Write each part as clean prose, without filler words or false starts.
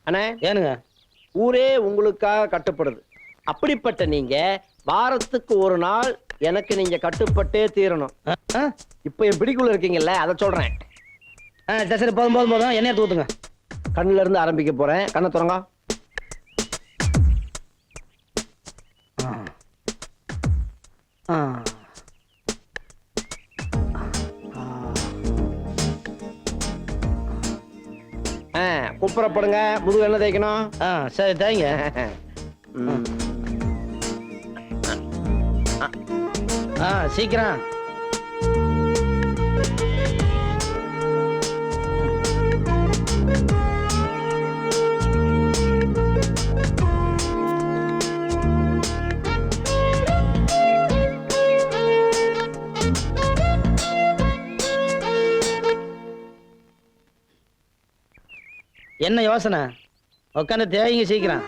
அண்ணே ஏனுங்க ஊரே உங்களுக்காக கட்டுப்படுது. அப்படிப்பட்ட நீங்க வாரத்துக்கு ஒரு நாள் எனக்கு நீங்க கட்டுப்பட்டே தீரணும். இப்ப என் பிடிக்குள்ள இருக்கீங்கல்ல, அதை சொல்றேன். சரி போதும் போதும் போதும், எண்ணெய் ஊத்துங்க. கண்ணுல இருந்து ஆரம்பிக்க போறேன். கண்ணை திறங்க. குப்புறப்படுங்க. முதுகு என்ன தேய்க்கணும்? சரி தேய்ங்க. சீக்கிரம். என்ன யோசனை? உட்காந்து தேவைங்க சீக்கிரம்.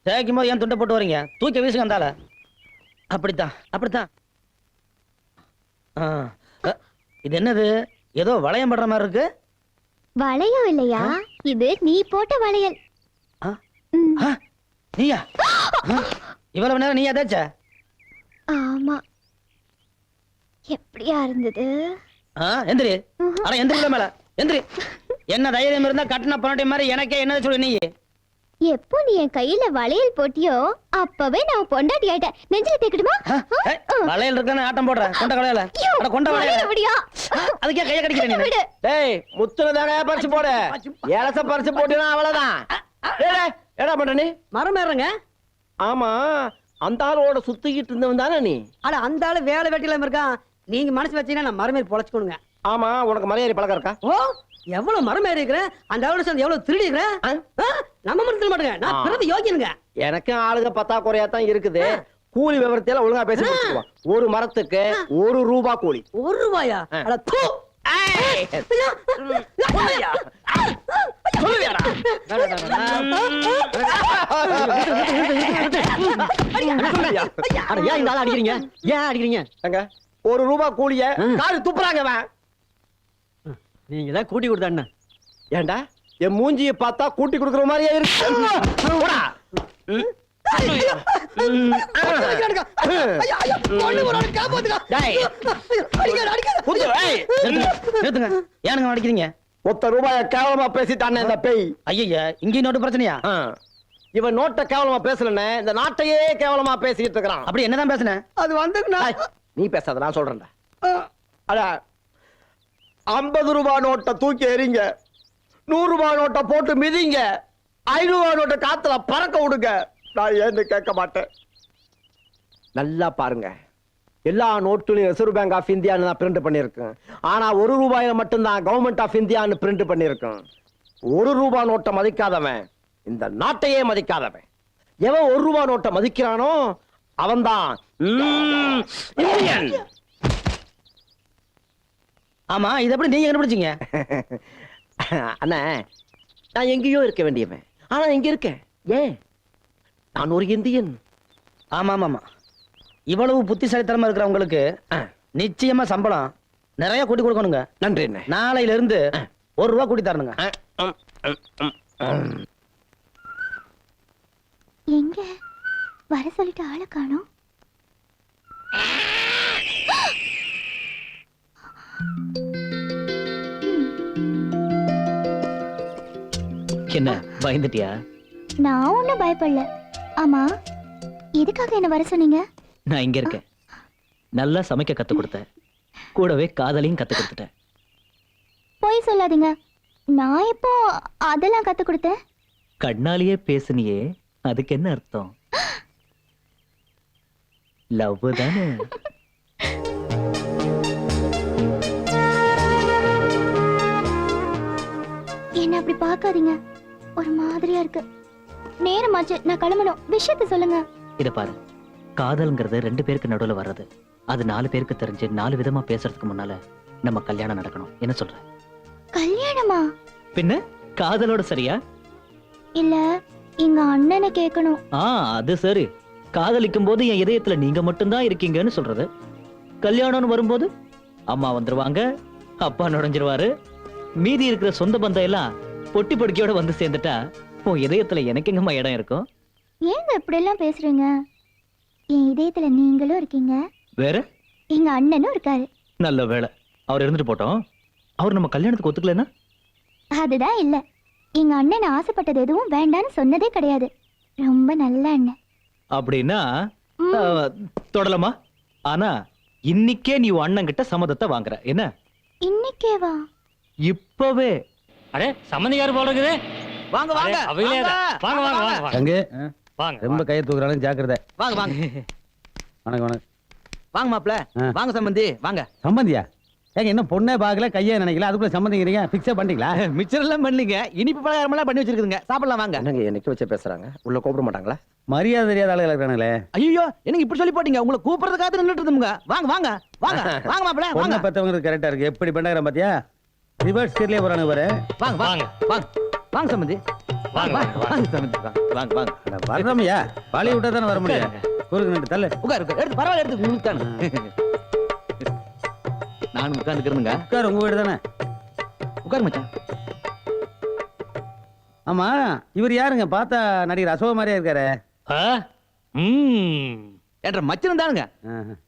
தேய்க்கும் போது ஏன் துண்டை போட்டு வரீங்க? தூக்கி வீசுங்க அந்தால. அப்படித்தான் அப்படித்தான். இது என்னது? ஏதோ வளையம் படுற மாதிரி இருக்கு. வளையம் இல்லையா, இது நீ போட்ட வளையல். நீயா? இவ்வளவு நேரம் நீயா தேய்ச்ச? ஆமா. எப்படியா இருந்தது? எந்திரி. அட எந்திரி மேல எந்திரி. என்ன தைரியம் இருந்தா கட்டின பணட்டை மாதிரி எனக்கே என்ன சொல்லு நீ? எப்போ நீ என் கையில வளையல் போட்டியோ அப்பவே நான் பொண்டாட்டி ஆயிட்டேன். நெஞ்சில தேக்கடுமா? வளையல் இருக்குன்னு ஆட்டம் போடுற. கொண்ட வளையல. அட கொண்ட வளையல. அதுக்கே கைய கடிக்கிற நீ. டேய் முத்துனதாக பறிச்சு போடு. ஏலச பறிச்சு போடினா அவ்வளவுதான். டேய் என்னடா பண்ற நீ? மரம் ஏறங்க. ஆமா, அந்த ஆளோட சுத்திக்கிட்டு இருந்தவன் தானே நீ? அட அந்த ஆளு வேலை வெட்டில இருக்கான். நீங்க மனசு வச்சீங்கன்னா நான் மரமேறி பொழைச்சுக்கணுங்க. ஆமா, உனக்கு மலையேறி பழக்கம் இருக்கா? ஓ, எவ்வளவு மரமேறி இருக்கிறேன். அந்த ஆளோட சேர்ந்து எவ்வளவு திருடி இருக்கிறேன். நம்ம மரத்துல மாட்டுங்க. நான் பிறகு யோகியனுங்க. எனக்கு ஆளுக பத்தாக்குறையா தான் இருக்குது. கூலி விவரத்தையெல்லாம் ஒழுங்கா பேசி முடிச்சுக்குவோம். ஒரு மரத்துக்கு 1 ரூபா கூலி. 1 ரூபாயா? அட தூ. அடிக்கிறீங்க? ஏன் அடிக்கிறீங்க? 1 ரூபா கூலிய காரு துப்புறாங்க. நீங்க தான் கூட்டி கொடுத்தா. ஏண்டா என் மூஞ்சியை பார்த்தா கூட்டி கொடுக்குற மாதிரியே இருக்கு. ஏனுங்க அடிக்கிறீங்க? 1 ரூபாய கேவலமா பேசிட்டானே இந்த பேய். ஐயா, இங்கேயும் நோட்டு பிரச்சனையா? இவன் நோட்டை கேவலமா பேசலன்னு இந்த நாட்டையே கேவலமா பேசிட்டு இருக்கிறான். அப்படி என்னதான் பேசுன? அது வந்து நீ பேசாத, நான் சொல்றேன்டா. அட 50 ரூபாய் நோட்டை தூக்கி எறிங்க, 100 ரூபாய் நோட்டை போட்டு மிதிங்க, 500 ரூபாய் நோட்டை காத்துல பறக்க விடுங்க. நான் ஏன்னு கேட்க மாட்டேன். நல்லா பாருங்க, எல்லா நோட்டுலையும் ரிசர்வ் பேங்க் ஆஃப் இந்தியான்னு தான் பிரிண்ட் பண்ணியிருக்கேன். ஆனா 1 ரூபாயில மட்டும்தான் கவர்மெண்ட் ஆஃப் இந்தியான்னு பிரிண்ட் பண்ணியிருக்கேன். 1 ரூபாய் நோட்டை மதிக்காதவன் இந்த நாட்டையே மதிக்காதவன். எவன் 1 ரூபாய் நோட்டை மதிக்கிறானோ அவன்தான் இந்தியன். ஆமா, இது எப்படி நீங்க கண்டுபிடிச்சீங்க? அண்ணா, நான் எங்கேயோ இருக்க வேண்டியவன், ஆனா எங்க இருக்கேன். ஏன்? நான் ஒரு இந்தியன். ஆமா ஆமா, இவ்வளவு புத்திசாலித்தனமா இருக்கிறவங்களுக்கு நிச்சயமா சம்பளம் நிறைய கூட்டி கொடுக்கணுங்க. நன்றி. நாளையில இருந்து 1 ரூபா கூட்டி தரணுங்க. எங்க வர சொல்லிட்டு ஆளை காணோம். என்ன பயந்துட்டியா? நான் ஒன்னும் பயப்படல. ஆமா, எதுக்காக என்ன வர சொன்னீங்க? நான் இங்க இருக்கேன். நல்லா சமைக்க கத்து கொடுத்தேன், கூடவே காதலையும் கத்து கொடுத்துட்டேன். போய் சொல்லாதீங்க. நான் இப்போ அதெல்லாம் கத்து கொடுத்தேன். கண்ணாலேயே பேசுனியே, அதுக்கு என்ன அர்த்தம்? லவ் தானே? என்ன அப்படி பார்க்காதீங்க, ஒரு மாதிரியா இருக்கு. நேரமாச்சு, நான் கிளம்பணும். விஷயத்தை சொல்லுங்க. இத பாரு, காதல்ங்கிறது 2 பேருக்கு நடுவுல வர்றது. அது 4 பேருக்கு தெரிஞ்சு 4 விதமா பேசுறதுக்கு முன்னால நம்ம கல்யாணம் நடக்கணும். என்ன சொல்ற? கல்யாணமா? பின்ன காதலோட சரியா? இல்ல எங்க அண்ணனை கேட்கணும். அது சரி. காதலிக்கும் போது என் இதயத்துல நீங்க மட்டும்தான் இருக்கீங்கன்னு சொல்றது. கல்யாணம்னு வரும்போது அம்மா வந்துருவாங்க, அப்பா நுழைஞ்சிருவாரு, மீதி இருக்கிற சொந்த பந்தம் எல்லாம் பொட்டி பொடிக்கையோட வந்து சேர்ந்துட்டா உன் இதயத்துல எனக்கு எங்கம்மா இடம் இருக்கும்? ஏங்க இப்படி எல்லாம் பேசுறீங்க? என் இதயத்துல நீங்களும் இருக்கீங்க, வேற எங்க அண்ணனும் இருக்காரு. நல்ல வேளை, அவர் இருந்துட்டு போட்டோம். அவர் நம்ம கல்யாணத்துக்கு ஒத்துக்கலன்னா? அதுதான் இல்ல, எங்க அண்ணன் ஆசைப்பட்டது எதுவும் வேண்டான்னு சொன்னதே கிடையாது. ரொம்ப நல்ல அண்ணன். அப்படின்னா தொடலமா. ஆனா இன்னைக்கே நீ உன் அண்ணன் கிட்ட சம்மதத்தை வாங்குற என்ன? இன்னைக்கேவா? இப்பவே. அடே சம்மந்தியார் போல இருக்குது. வாங்க வாங்க அவையிலே வாங்க. வாங்க வாங்க வாங்க வாங்க அங்கே வாங்க ரொம்ப கையை தூக்குறாலும் ஜாக்கிரதை. வாங்க வாங்க வணக்கம் வணக்கம். வாங்க மாப்ள. ஆ. வாங்க சம்பந்தி வாங்க. சம்பந்தியா? ஏங்க என்ன பொண்ணே பார்க்கல, கையே நினைக்கல, அதுக்குள்ள சம்பந்திக்கிறீங்க? பிக்ஸா பண்ணிட்டீங்களா? மிச்சர் எல்லாம் பண்ணலீங்க, இனிப்பு பலகாரம் எல்லாம் பண்ணி வச்சிருக்குதுங்க, சாப்பிடலாம் வாங்க. என்னங்க என்னைக்கு வச்சு பேசுறாங்க, உள்ள கூப்பிட மாட்டாங்களா? மரியாதை தெரியாத ஆளுகள் இருக்கிறாங்களே. ஐயோ எனக்கு இப்படி சொல்லி போட்டீங்க, உங்களை கூப்பிடுறதுக்காக நின்னுட்டு இருந்தோம்ங்க. வாங்க வாங்க வாங்க வாங்க மாப்ள பொண்ணை வாங்க பெற்றவங்களுக்கு கரெக்டா இருக்கு. எப்படி பண்ணாங்க பாத்தியா? ரிவர்ஸ் கீர்லயே போறானு பாரு. வாங்க வாங்க வாங்க வாங்க சம்பந்தி வாங்க வாங்க வாங்க சம்பந்தி வாங்க வாங்க வரணுமையா? பாலி விட்டா தானே வர முடியும். குறுக்கு நின்று தள்ளு. உட்காரு எடுத்து பரவாயில்ல, எடுத்து உங்களுக்கு தானே. நான் உட்காந்துக்கிறேங்க. உட்காரு, உங்க வீடு தானே. உட்காரு மச்சான். ஆமா, இவர் யாருங்க? பார்த்தா நடிகர் அசோக மாதிரியா இருக்காரு. என்ற மச்சன் தானுங்க.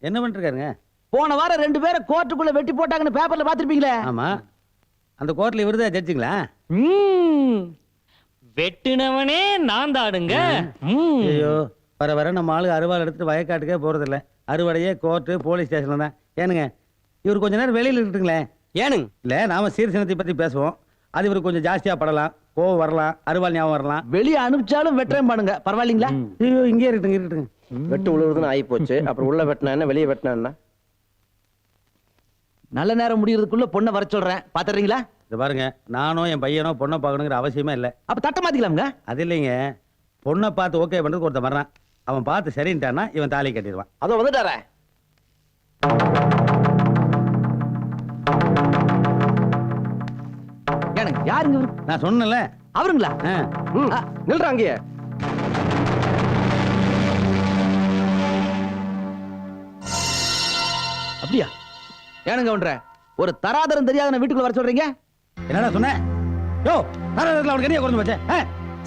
என்ன பண்ணிட்டு இருக்காருங்க? போன வாரம் 2 பேரை கோர்ட்டுக்குள்ள வெட்டி போட்டாங்கன்னு பேப்பர்ல பாத்திருப்பீங்களே. ஆமா, அந்த கோர்ட்ல இவருதான் ஜட்ஜுங்களா? வெட்டுனவனே நான் தாடுங்க. ஐயோ, வர வர நம்ம ஆளு அறுவாள் எடுத்துட்டு வயக்காட்டுக்கே போறது இல்ல. அறுவடையே கோர்ட்டு போலீஸ் ஸ்டேஷன்ல தான். ஏனுங்க, இவர் கொஞ்ச நேரம் வெளியில இருக்குங்களேன். ஏனுங்க இல்ல, நாம சீர்சினத்தை பத்தி பேசுவோம். அது இவருக்கு கொஞ்சம் ஜாஸ்தியா படலாம், கோவம் வரலாம், அறுவாள் ஞாபகம் வரலாம். வெளியே அனுப்பிச்சாலும் வெட்டுறேன் பாருங்க, பரவாயில்லைங்களா? ஐயோ, இங்கே இருக்கட்டுங்க இருக்கட்டுங்க. வெட்டு உழுவுதுன்னு ஆகி போச்சு, அப்புறம் உள்ள வெட்டினா என்ன, வெளியே வெட்டினா என்ன? நல்ல நேரம் முடியறதுக்குள்ள பொண்ணை வர சொல்றேன், பாத்துறீங்களா? இது பாருங்க, நானோ என் பையனோ பொண்ணை பார்க்கணுங்கிற அவசியமே இல்லை. அப்ப தட்ட மாத்திக்கலாம்ங்க. அது இல்லைங்க, பொண்ணை பார்த்து ஓகே பண்றதுக்கு ஒருத்தன் வர்றான். அவன் பார்த்து சரின்ட்டான்னா இவன் தாலி கட்டிடுவான். அதோ வந்துட்டாரே. ஏனுங்க யாருங்க இவரு? நான் சொன்னேன்ல. அவருங்களா? நில்றாங்க. அப்படியா? ஏனுங்க ஒன்ற ஒரு தராதரம் தெரியாத வீட்டுக்குள்ள வர சொல்றீங்க? என்னடா சொன்ன? யோ, தராதரத்துல அவனுக்கு என்ன குறைஞ்சு போச்சு?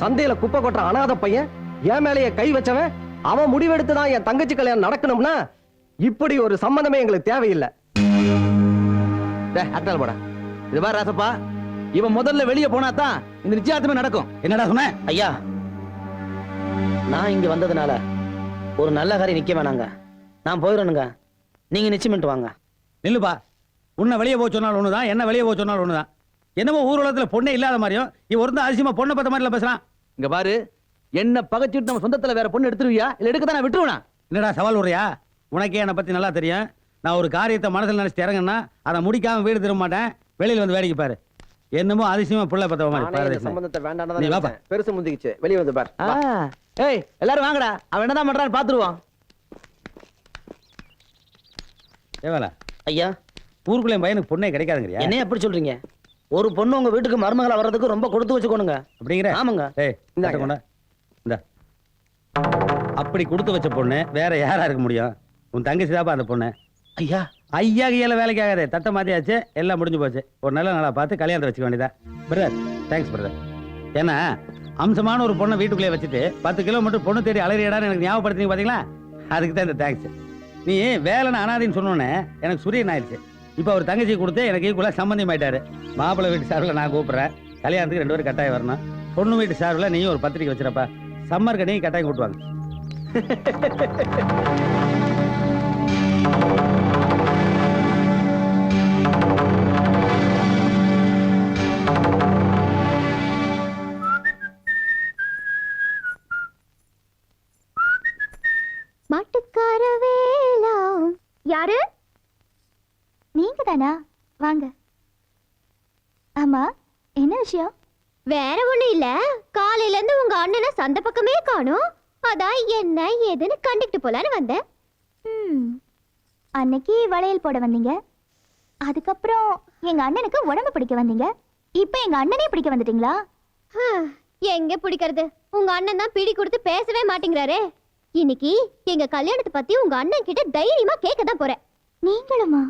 சந்தையில குப்பை கொட்டுற அனாதை பையன் என் மேலேயே கை வச்சவன், அவன் முடிவெடுத்துதான் என் தங்கச்சி கல்யாணம் நடக்கணும்னா இப்படி ஒரு சம்பந்தமே எங்களுக்கு தேவையில்லை. அட்டால் போட. இது பாரு ராசப்பா, இவன் முதல்ல வெளியே போனா தான் இந்த நிச்சயதார்த்தமே நடக்கும். என்னடா சொன்ன? ஐயா, நான் இங்க வந்ததுனால ஒரு நல்ல காரியம் நிக்க வேணாங்க. நான் போயிடணுங்க, நீங்க நிச்சயம் பண்ணிட்டு வாங்க. நில்லுப்பா, உன்னை வெளியே போக சொன்னாலும் ஒண்ணுதான், என்ன வெளியே போக சொன்னாலும் ஒண்ணுதான். என்னமோ ஊர் உலகத்துல பொண்ணே இல்லாத மாதிரியும் இவன் ஒருத்தன் அதிசயமா பொண்ணை பத்த மாதிரி பேசுறான். இங்க பாரு, என்ன பகைச்சிட்டு நம்ம சொந்தத்துல வேற பொண்ணு எடுத்துருவியா இல்ல எடுக்க தான் விட்டுருவா? என்னடா சவால் விடுறியா? உனக்கே என்னை பத்தி நல்லா தெரியும். நான் ஒரு காரியத்தை மனசுல நினைச்சிட்டு இறங்கன்னா அதை முடிக்காம வீடு திரும்ப மாட்டேன். வெளியில வந்து வேடிக்கை பாரு. என்னமோ அதிசயமா புள்ள பத்த மாதிரி. சம்பந்தத்தை நீ வேண்டாம் வாப்பா. பெருசு முந்திக்கிச்சு, வெளியே வந்து பாரு. ஏய் எல்லாரும் வாங்கடா, அவன் என்னதான் பண்றான்னு பாத்துருவான். ஏவாலா, ஐயா, ஊருக்குள்ள என் பையனுக்கு பொண்ணே கிடைக்காதுங்கறியா? என்ன எப்படி சொல்றீங்க? ஒரு பொண்ணு உங்க வீட்டுக்கு மருமகளா வர்றதுக்கு ரொம்ப கொடுத்து வச்சுக்கோணுங்க. அப்படிங்கிற? ஆமாங்க. ஏய், இந்த கொண்டா. இந்த அப்படி கொடுத்து வச்ச பொண்ணு வேற யாரா இருக்க முடியும்? உன் தங்கச்சி தாப்பா அந்த பொண்ணு. ஐயா, ஐயா கையில வேலைக்கு ஆகாது. தட்டை மாத்தியாச்சு, எல்லாம் முடிஞ்சு போச்சு. ஒரு நல்ல நாளா பார்த்து கல்யாணத்தை வச்சுக்க வேண்டியதா. Brother, thanks brother. ஏன்னா அம்சமான ஒரு பொண்ணை வீட்டுக்குள்ளே வச்சுட்டு 10 கிலோமீட்டர் பொண்ணு தேடி அலறியடான்னு எனக்கு ஞாபகப்படுத்திங்க பாத்தீங்களா? அதுக்கு தான் இந்த தேங்க்ஸ். நீ வேலைன்னு அனாதின்னு சொன்னோன்னே எனக்கு சூரியன் ஆயிடுச்சு. இப்போ அவர் தங்கச்சி கொடுத்து எனக்கு ஈக்குவலா சம்பந்தம் ஆயிட்டாரு. மாப்பிள்ளை வீட்டு சார்பில் நான் கூப்பிடுறேன். கல்யாணத்துக்கு 2 பேரும் கட்டாயம் வரணும். பொண்ணு வீட்டு சார்பில் நீயும் ஒரு பத்திரிக்கை வச்சிருப்பா. சம்மர் கடையும் கட்டாயம் கூட்டுவாங்க. மாட்டுக்கார வேலா. யாரு? நீங்க தானா? வாங்க. ஆமா, என்ன விஷயம்? வேற ஒண்ணும் இல்ல, காலையில இருந்து உங்க அண்ணனை சந்த பக்கமே காணோம். அதான் என்ன ஏதுன்னு கண்டிட்டு போலான்னு வந்தேன். அன்னைக்கு வளையல் போட வந்தீங்க, அதுக்கப்புறம் எங்க அண்ணனுக்கு உடம்பு பிடிக்க வந்தீங்க. இப்ப எங்க அண்ணனே பிடிக்க வந்துட்டீங்களா? எங்க பிடிக்கிறது? உங்க அண்ணன் தான் பிடி கொடுத்து பேசவே மாட்டேங்கிறாரே. இன்னைக்கு எங்க கல்யாணத்தை பத்தி உங்க அண்ணன் கிட்ட தைரியமா கேட்க தான் போறேன். நீங்களுமா?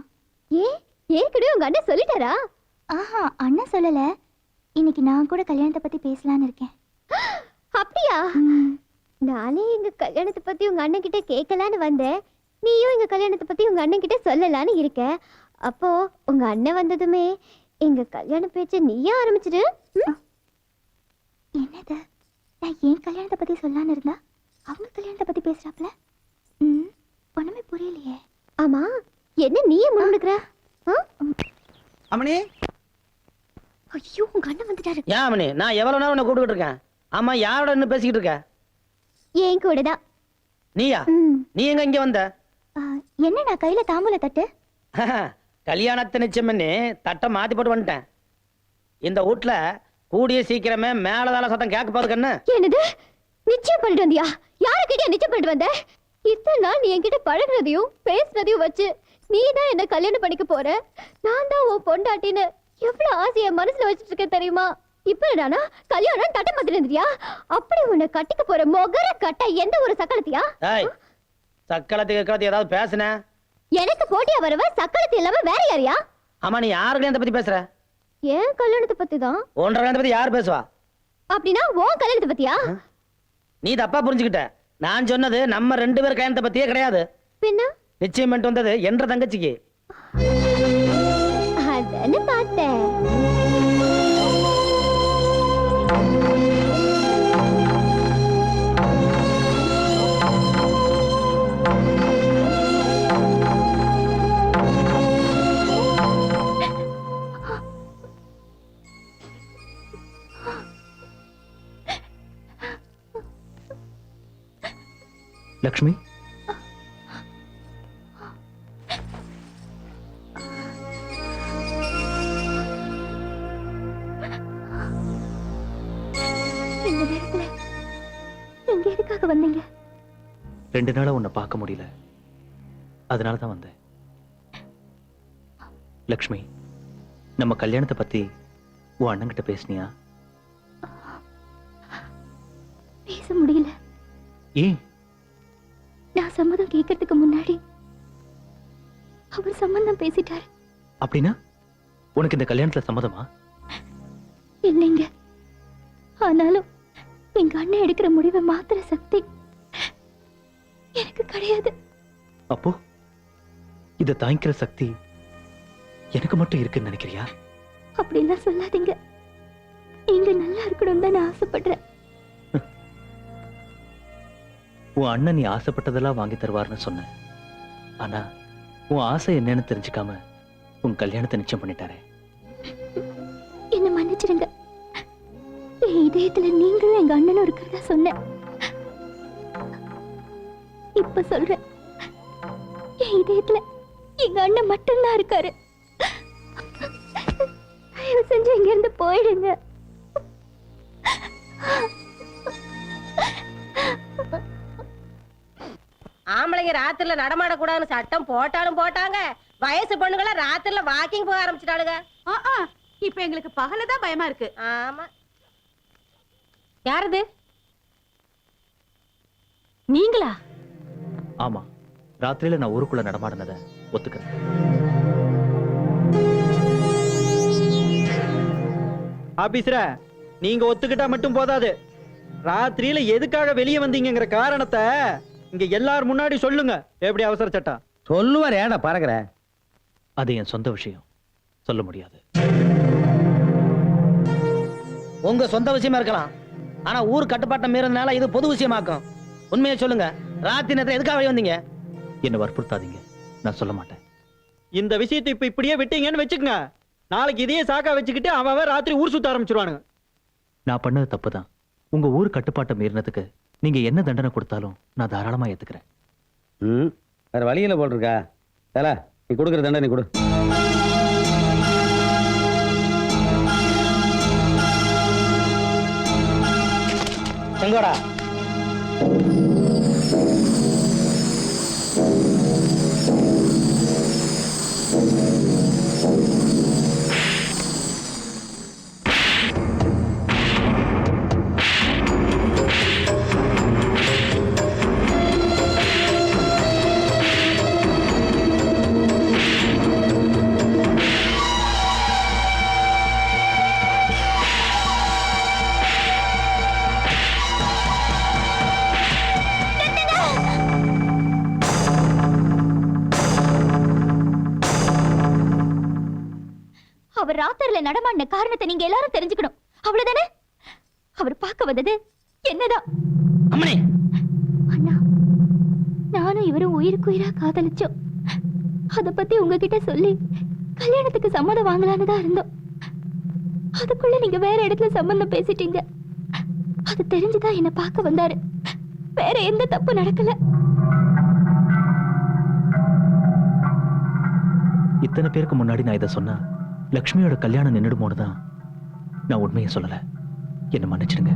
ஏற்கனவே உங்க அண்ணன் சொல்லிட்டாரா? ஆஹா, அண்ணன் சொல்லல. இன்னைக்கு நான் கூட கல்யாணத்தை பத்தி பேசலான்னு இருக்கேன். அப்படியா? நானே எங்க கல்யாணத்தை பத்தி உங்க அண்ணன் கிட்ட கேட்கலான்னு வந்தேன். நீயும் எங்க கல்யாணத்தை பத்தி உங்க அண்ணன் கிட்ட சொல்லலான்னு இருக்க. அப்போ உங்க அண்ணன் வந்ததுமே எங்க கல்யாண பேச்ச நீயே ஆரம்பிச்சிடு. என்னது? நான் ஏன் கல்யாணத்தை பத்தி சொல்லலான்னு இருந்தா அவங்க கல்யாணத்தை பத்தி பேசுறாப்ல? ஒண்ணுமே புரியலையே. ஆமா, என்ன நீயே முன்னுக்குற? அம்மணி, ஐயோ, உங்க அண்ணன் வந்துட்டாரு. ஏன் அம்மணி, நான் எவ்வளவு நேரம் உன்னை கூப்பிட்டு இருக்கேன். ஆமா, யாரோட இன்னும் பேசிக்கிட்டு இருக்க? ஏன் கூட தான். நீயா? நீ எங்க இங்க வந்த? என்ன நான் கையில தாம்பூல தட்டு? கல்யாணத்தை நிச்சயம் பண்ணி தட்டை மாத்தி போட்டு வந்துட்டேன். இந்த வீட்டுல கூடிய சீக்கிரமே மேலதால சத்தம் கேட்க போறது கண்ணு. என்னது? நிச்சயம் பண்ணிட்டு வந்தியா? யாருக்கிட்ட நிச்சயம் பண்ணிட்டு வந்த? இத்தனை நாள் நீ என்கிட்ட பழகுனதையும் பேசுனதையும் வச்சு நீ தான் என்ன கல்யாணம் பண்ணிக்க போற, நான் தான் உன் பொண்டாட்டின்னு எவ்வளவு ஆசைய மனசுல வச்சுட்டு இருக்க தெரியுமா? இப்ப என்னடா கல்யாணம் தட்டை மாத்திட்டு இருந்தியா? அப்படி உன்னை கட்டிக்க போற மொகர கட்ட எந்த ஒரு சக்கலத்தியா? சக்கலத்துக்கு ஏதாவது பேசுன? எனக்கு போட்டியா வரவ சக்கலத்தி இல்லாம வேற யாரையா? ஆமா, நீ யாரு கல்யாணத்தை பத்தி பேசுற? ஏன் கல்யாணத்தை பத்தி தான். உன் கல்யாணத்தை பத்தி யார் பேசுவா? அப்படின்னா உன் கல்யாணத்தை பத்தியா? நீ தப்பா புரிஞ்சுக்கிட்ட. நான் சொன்னது நம்ம 2 பேர் கல்யாணத்தை பத்தியே கிடையாது. பின்ன நிச்சயம் பண்ணிட்டு வந்தது என்ற தங்கச்சிக்கு. அதானே பார்த்தேன். லக்ஷ்மி, இந்த நேரத்துல எங்க எதுக்காக வந்தீங்க? 2 நாளா உன்னை பார்க்க முடியல, அதனாலதான் வந்தேன். லக்ஷ்மி, நம்ம கல்யாணத்தை பத்தி உன் அண்ணன்கிட்ட பேசுனியா? பேச முடியல. ஏன்? நான் சம்மதம் கேட்கறதுக்கு முன்னாடி அவர் சம்மந்தம் பேசிட்டாரு. அப்படின்னா உனக்கு இந்த கல்யாணத்துல சம்மதமா? இல்லைங்க. ஆனாலும் எங்க அண்ணன் எடுக்கிற முடிவை மாத்திர சக்தி எனக்கு கிடையாது. அப்போ இத தாங்கிக்கிற சக்தி எனக்கு மட்டும் இருக்குன்னு நினைக்கிறியா? அப்படிலாம் சொல்லாதீங்க. நீங்க நல்லா இருக்கணும் தான் நான் ஆசைப்படுறேன். உன் அண்ணன் நீ ஆசைப்பட்டதெல்லாம் வாங்கி தருவார்னு சொன்னேன். ஆனா உன் ஆசை என்னன்னு தெரிஞ்சுக்காம உன் கல்யாணத்தை நிச்சயம் பண்ணிட்டாரே. என்ன மன்னிச்சிடுங்க. என் இதயத்துல நீங்களும் எங்க அண்ணனும் இருக்கிறதா சொன்னேன். இப்ப சொல்றேன், என் இதயத்துல எங்க அண்ணன் மட்டும்தான் இருக்காரு. தயவு செஞ்சு இங்க இருந்து போயிடுங்க. ஆம்பளைங்க ராத்திரில நடமாடக்கூடாதுன்னு சட்டம் போட்டாலும் போட்டாங்க. வயசு பொண்ணுங்கள ராத்திரில வாக்கிங் போக ஆரம்பிச்சிட்டாளுங்க. இப்ப எங்களுக்கு பகலதான் பயமா இருக்கு. ஆமா. யாரது? நீங்களா? ஆமா, ராத்திரியில நான் ஊருக்குள்ள நடமாடினத ஒத்துக்கிறேன். ஆபீசரா, நீங்க ஒத்துக்கிட்டா மட்டும் போதாது. ராத்திரியில எதுக்காக வெளியே வந்தீங்கங்கிற காரணத்தை இங்க எல்லாரும் முன்னாடி சொல்லுங்க. எப்படி அவசர சட்டம்? சொல்லுவார். ஏடா பறக்குற? அது என் சொந்த விஷயம், சொல்ல முடியாது. உங்க சொந்த விஷயமா இருக்கலாம், ஆனா ஊர் கட்டுப்பாட்டை மீறதுனால இது பொது விஷயமாக்கும். உண்மையை சொல்லுங்க, ராத்திரி நேரத்துல எதுக்காக வெளிய வந்தீங்க? என்ன வற்புறுத்தாதீங்க, நான் சொல்ல மாட்டேன். இந்த விஷயத்தை இப்ப இப்படியே விட்டீங்கன்னு வச்சுக்கங்க, நாளைக்கு இதையே சாக்கா வச்சுக்கிட்டு அவன் ராத்திரி ஊர் சுத்த ஆரம்பிச்சிருவானுங்க. நான் பண்ணது தப்புதான். உங்க ஊர் கட்டுப்பாட்டை மீறினதுக்கு நீங்க என்ன தண்டனை கொடுத்தாலும் நான் தாராளமா ஏத்துக்கிறேன். வேற வழியில போட்டிருக்கா? நீ கொடுக்குற தண்டனை கொடு. எங்கோடா? அவர் ராத்திரில நடமாடின காரணத்தை நீங்க எல்லாரும் தெரிஞ்சுக்கணும். அவ்வளவுதானே? அவர் பார்க்க வந்தது என்னதான்? அம்மனே, அண்ணா, நானும் இவரும் உயிருக்கு உயிரா காதலிச்சோம். அத பத்தி உங்ககிட்ட சொல்லி கல்யாணத்துக்கு சம்மதம் வாங்கலான்னு தான் இருந்தோம். அதுக்குள்ள நீங்க வேற இடத்துல சம்பந்தம் பேசிட்டீங்க. அது தெரிஞ்சுதான் என்ன பார்க்க வந்தாரு. வேற எந்த தப்பு நடக்கல. இத்தனை பேருக்கு முன்னாடி நான் இதை சொன்னா லக்ஷ்மியோட கல்யாணம் நின்றுடுமோன்னு தான் நான் உண்மையை சொல்லல. என்ன மன்னிச்சிடுங்க.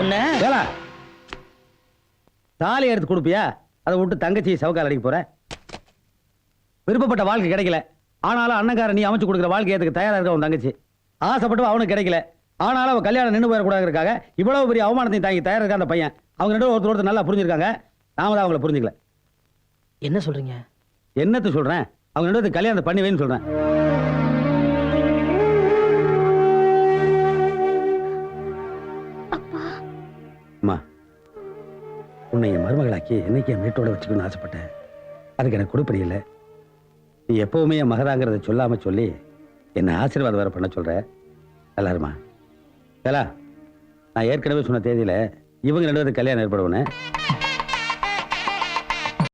உன்னை வேலா, தாலி எடுத்து கொடுப்பியா? அதை விட்டு தங்கச்சி சவுக்கால் அடிக்க போற. விருப்பப்பட்ட வாழ்க்கை கிடைக்கல, ஆனாலும் அண்ணங்கார நீ அமைச்சு கொடுக்குற வாழ்க்கை ஏத்துக்கு தயாரா இருக்க உன் தங்கச்சி. ஆசைப்பட்டு அவனுக்கு கிடைக்கல, ஆனாலும் அவன் கல்யாணம் நின்று போயிடக்கூடாதுக்காக இவ்வளவு பெரிய அவமானத்தையும் தாங்கி தயாரா இருக்க அந்த பையன். அவங்க ரெண்டு ஒருத்தர் நல்லா புரிஞ்சிருக்காங்க. நாம தான் அவங்கள புரிஞ்சுக்கல. என்ன சொல்றீங்க? என்னத்த சொல்றேன், அவங்க ரெண்டு பேரும் கல்யாணத்தை பண்ணி வைன்னு சொல்றேன். அம்மா, உன்னை என் மருமகளாக்கி என்னைக்கு என் வீட்டோட வச்சுக்கணும்னு ஆசைப்பட்டேன். அதுக்கு எனக்கு கொடுப்படி இல்லை. நீ எப்பவுமே என் மகதாங்கிறத சொல்லாம சொல்லி என்னை ஆசீர்வாதம் வேற பண்ண சொல்ற. நல்லா இருமா. வேலா, நான் ஏற்கனவே சொன்ன தேதியில இவங்க ரெண்டு பேருக்கு கல்யாணம் ஏற்படுவேன்னு